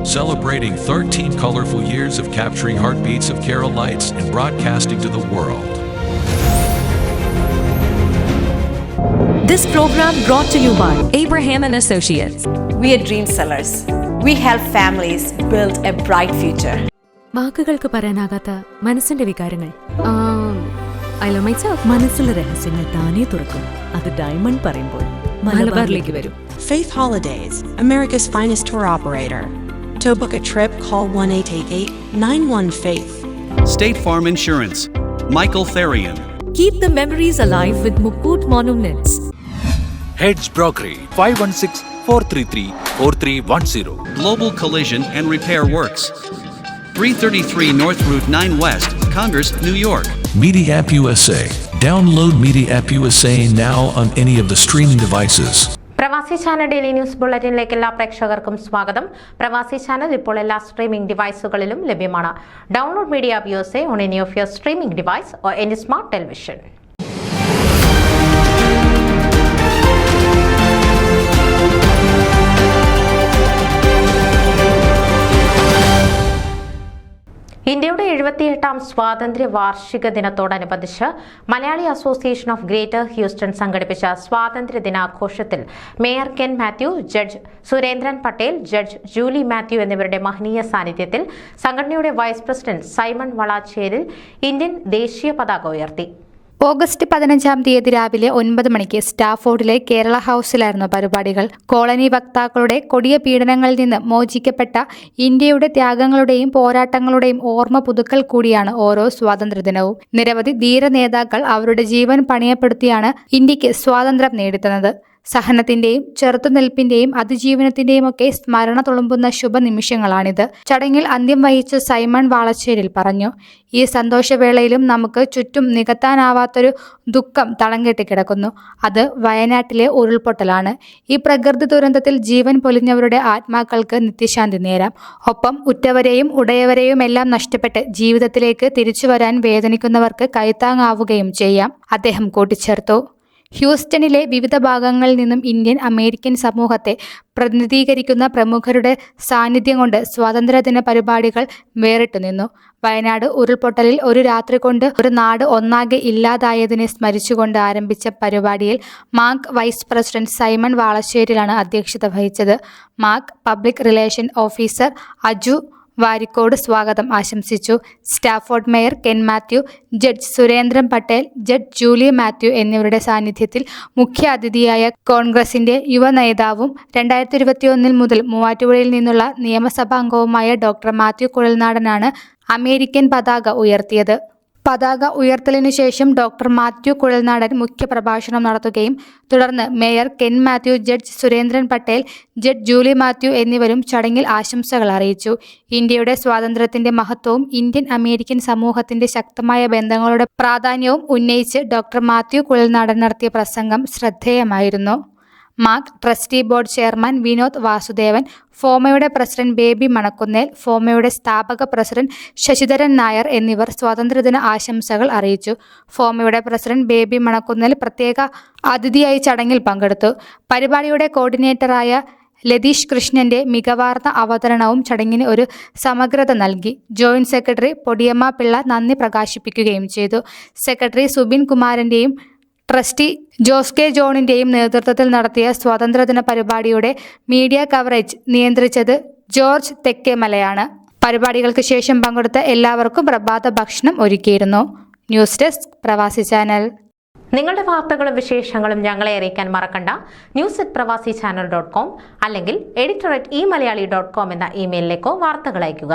celebrating 13 colorful years of capturing heartbeats of Kerala lights and broadcasting to the world. This program brought to you by Abraham and Associates. We are dream sellers. We help families build a bright future. വാക്കുകൾക്ക് പറയാനാകാത്ത മനസ്സിന്റെ വികാരങ്ങൾ. I love myself. മനസ്സിലെ രഹസ്യങ്ങൾ താനേ തുറക്കും. അത് diamond പറയുമ്പോൾ മലബാറിലേക്ക് വരും. Faith Holidays, America's finest tour operator. To book a trip, call 1-888-91-FAITH. State Farm Insurance, Michael Therian. Keep the memories alive with Mukut Monuments. Heads Brokery 516-433-4310. Global Collision and Repair Works, 333 North Route 9 West, Congress, New York. Media App USA. Download Media App USA now on any of the streaming devices. പ്രവാസി channel daily news ബുള്ളറ്റിനിലേക്ക് എല്ലാ പ്രേക്ഷകർക്കും സ്വാഗതം. പ്രവാസി channel ഇപ്പോൾ എല്ലാ streaming ഡിവൈസുകളിലും ലഭ്യമാണ്. Download media app USA on any of your streaming device or any smart television. ഇന്ത്യയുടെ 78ാം സ്വാതന്ത്ര്യ വാർഷിക ദിനത്തോടനുബന്ധിച്ച് Malayali association of greater Houston സംഘടിപ്പിച്ച സ്വാതന്ത്ര്യ ദിനാഘോഷത്തിൽ mayor Ken Mathew, judge Surendran Patel, judge Julie Mathew എന്നിവരുടെ മഹനീയ സാന്നിധ്യത്തിൽ സംഘടനയുടെ vice president Simon Valacheril Indian ദേശീയ പതാക ഉയർത്തി. ഓഗസ്റ്റ് 15 രാവിലെ 9 മണിക്ക് സ്റ്റാഫോർഡിലെ കേരള ഹൌസിലായിരുന്നു പരിപാടികൾ. കോളനി വക്താക്കളുടെ കൊടിയ പീഡനങ്ങളിൽ നിന്ന് മോചിക്കപ്പെട്ട ഇന്ത്യയുടെ ത്യാഗങ്ങളുടെയും പോരാട്ടങ്ങളുടെയും ഓർമ്മ പുതുക്കൽ കൂടിയാണ് ഓരോ സ്വാതന്ത്ര്യദിനവും. നിരവധി ധീര നേതാക്കൾ അവരുടെ ജീവൻ പണയപ്പെടുത്തിയാണ് ഇന്ത്യക്ക് സ്വാതന്ത്ര്യം നേടിത്തന്നത്. സഹനത്തിന്റെയും ചെറുത്തുനിൽപ്പിന്റെയും അതിജീവനത്തിന്റെയും ഒക്കെ സ്മരണ തുളുമ്പുന്ന ശുഭനിമിഷങ്ങളാണിത്. ചടങ്ങിൽ അന്ത്യം വഹിച്ച സൈമൺ വാളച്ചേരിൽ പറഞ്ഞു, ഈ സന്തോഷവേളയിലും നമുക്ക് ചുറ്റും നികത്താനാവാത്തൊരു ദുഃഖം തളം കെട്ടിക്കിടക്കുന്നു. അത് വയനാട്ടിലെ ഉരുൾപൊട്ടലാണ്. ഈ പ്രകൃതി ദുരന്തത്തിൽ ജീവൻ പൊലിഞ്ഞവരുടെ ആത്മാക്കൾക്ക് നിത്യശാന്തി നേരാം. ഒപ്പം ഉറ്റവരെയും ഉടയവരെയും എല്ലാം നഷ്ടപ്പെട്ട് ജീവിതത്തിലേക്ക് തിരിച്ചു വരാൻ വേദനിക്കുന്നവർക്ക് കൈത്താങ്ങാവുകയും ചെയ്യാം, അദ്ദേഹം കൂട്ടിച്ചേർത്തു. ഹ്യൂസ്റ്റണിലെ വിവിധ ഭാഗങ്ങളിൽ നിന്നും ഇന്ത്യൻ അമേരിക്കൻ സമൂഹത്തെ പ്രതിനിധീകരിക്കുന്ന പ്രമുഖരുടെ സാന്നിധ്യം കൊണ്ട് സ്വാതന്ത്ര്യദിന പരിപാടികൾ വേറിട്ടു നിന്നു. വയനാട് ഉരുൾപൊട്ടലിൽ ഒരു രാത്രി കൊണ്ട് ഒരു നാട് ഒന്നാകെ ഇല്ലാതായതിനെ സ്മരിച്ചുകൊണ്ട് ആരംഭിച്ച പരിപാടിയിൽ മാക് വൈസ് പ്രസിഡന്റ് സൈമൺ വാളശ്ശേരിലാണ് അധ്യക്ഷത വഹിച്ചത്. MAC public relation officer Aju Varikkode സ്വാഗതം ആശംസിച്ചു. Stafford mayor Ken Mathew, judge Surendran Patel, judge Julie Mathew എന്നിവരുടെ സാന്നിധ്യത്തിൽ മുഖ്യ അതിഥിയായ കോൺഗ്രസിന്റെ യുവ നേതാവും 2021 മുതൽ മൂവാറ്റുപുഴയിൽ നിന്നുള്ള നിയമസഭാംഗവുമായ ഡോക്ടർ മാത്യു കുഴൽനാടനാണ് അമേരിക്കൻ പതാക ഉയർത്തിയത്. പതാക ഉയർത്തലിനു ശേഷം ഡോക്ടർ മാത്യു കുഴൽനാടൻ മുഖ്യപ്രഭാഷണം നടത്തുകയും തുടർന്ന് mayor Ken Mathew, judge Surendran Patel, judge Julie Mathew എന്നിവരും ചടങ്ങിൽ ആശംസകൾ അറിയിച്ചു. ഇന്ത്യയുടെ സ്വാതന്ത്ര്യത്തിന്റെ മഹത്വവും ഇന്ത്യൻ അമേരിക്കൻ സമൂഹത്തിന്റെ ശക്തമായ ബന്ധങ്ങളുടെ പ്രാധാന്യവും ഉന്നയിച്ച് ഡോക്ടർ മാത്യു കുഴൽനാടൻ നടത്തിയ പ്രസംഗം ശ്രദ്ധേയമായിരുന്നു. MAC trustee board chairman Vinod Vasudevan, ഫോമയുടെ പ്രസിഡന്റ് ബേബി മണക്കുന്നേൽ, ഫോമയുടെ സ്ഥാപക പ്രസിഡന്റ് ശശിധരൻ നായർ എന്നിവർ സ്വാതന്ത്ര്യദിന ആശംസകൾ അറിയിച്ചു. ഫോമയുടെ പ്രസിഡന്റ് ബേബി മണക്കുന്നേൽ പ്രത്യേക അതിഥിയായി ചടങ്ങിൽ പങ്കെടുത്തു. പരിപാടിയുടെ കോർഡിനേറ്ററായ ലതീഷ് കൃഷ്ണന്റെ മികവാർന്ന അവതരണവും ചടങ്ങിന് ഒരു സമഗ്രത നൽകി. ജോയിന്റ് സെക്രട്ടറി പൊടിയമ്മ പിള്ള നന്ദി പ്രകാശിപ്പിക്കുകയും ചെയ്തു. സെക്രട്ടറി സുബിൻ കുമാരന്റെയും ട്രസ്റ്റി ജോസ് കെ ജോണിന്റെയും നേതൃത്വത്തിൽ നടത്തിയ സ്വാതന്ത്ര്യദിന പരിപാടിയുടെ മീഡിയ കവറേജ് നിയന്ത്രിച്ചത് ജോർജ് തെക്കേമലയാണ്. പരിപാടികൾക്ക് ശേഷം പങ്കെടുത്ത എല്ലാവർക്കും പ്രഭാത ഭക്ഷണം ഒരുക്കിയിരുന്നു. News desk Pravasi channel. നിങ്ങളുടെ വാർത്തകളും വിശേഷങ്ങളും ഞങ്ങളെ അറിയിക്കാൻ മറക്കണ്ട. news@pravasichannel.com അല്ലെങ്കിൽ editor@eMalayali.com എന്ന ഇമെയിലിലേക്കോ വാർത്തകൾ അയയ്ക്കുക.